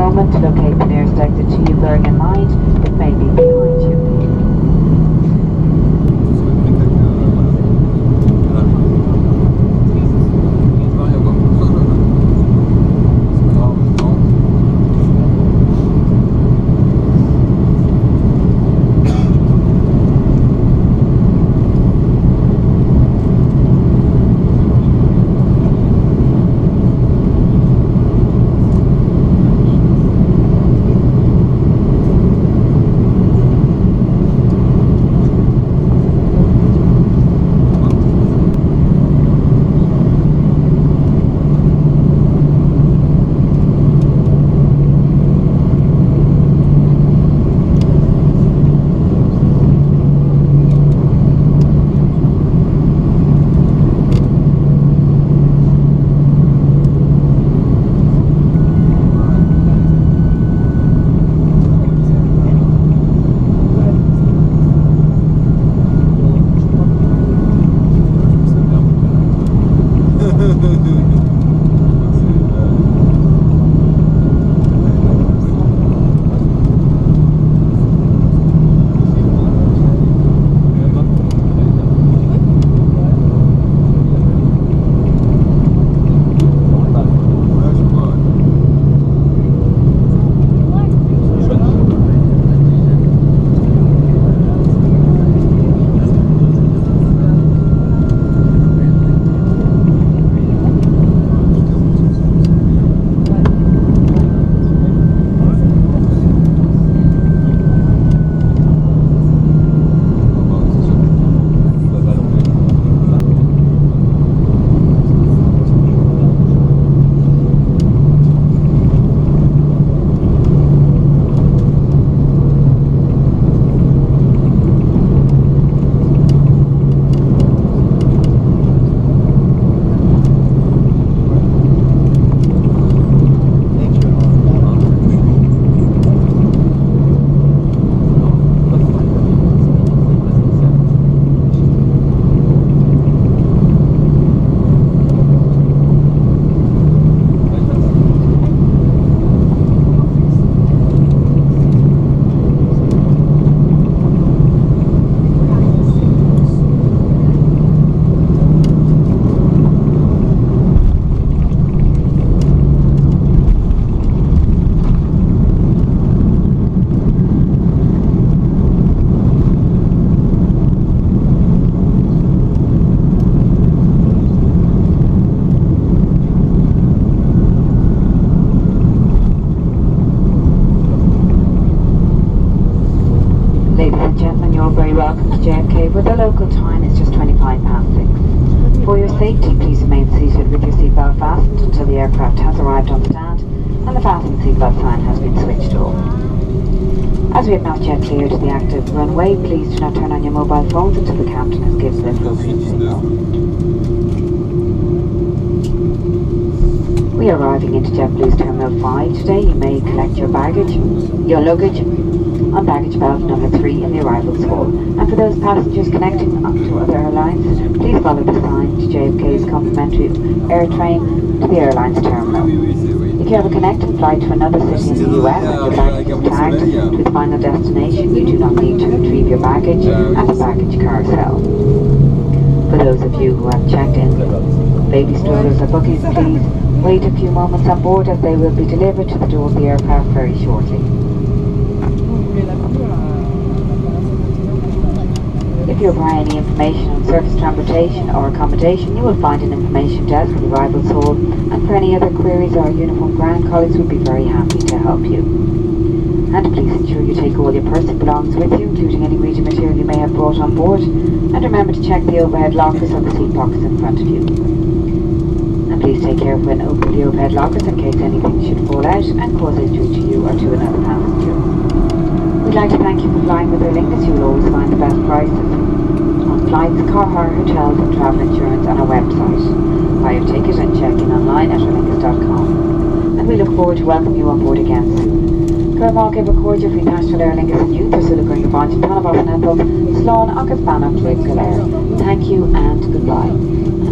moment to locate the nearest exit to you, bearing in mind it may be behind you. Very welcome to JFK, where the local time is just 6:25. For your safety, please remain seated with your seatbelt fastened until the aircraft has arrived on stand and the fasten seatbelt sign has been switched off. As we have not yet cleared the active runway, please do not turn on your mobile phones until the captain has given the appropriate signal. We are arriving into JetBlue's Terminal 5 today. You may collect your luggage, on baggage belt number 3 in the arrivals hall. And for those passengers connecting up to other airlines, please follow the sign to JFK's complimentary air train to the airline's terminal. If you have a connecting flight to another city in the US and your baggage is tagged to its final destination, you do not need to retrieve your baggage at the baggage carousel. For those of you who have checked in baby strollers or buggies, please wait a few moments on board as they will be delivered to the door of the aircraft very shortly. If you require any information on surface transportation or accommodation, you will find an information desk in the arrivals hall, and for any other queries, our uniformed ground colleagues will be very happy to help you. And please ensure you take all your personal belongings with you, including any reading material you may have brought on board, and remember to check the overhead lockers or the seat pockets in front of you. And please take care when opening the overhead lockers in case anything should fall out and cause injury to you or to another passenger. We'd like to thank you for flying with Aer Lingus. You will always find the best prices on flights, car hire, hotels and travel insurance on our website. Buy your ticket and check in online at aerlingus.com. And we look forward to welcoming you on board again soon. Gurmag give a cordial fi National Aer Lingus and Youth, so going to Bonton Tanabas and Ethel, Slán agus Banach Thank you and goodbye.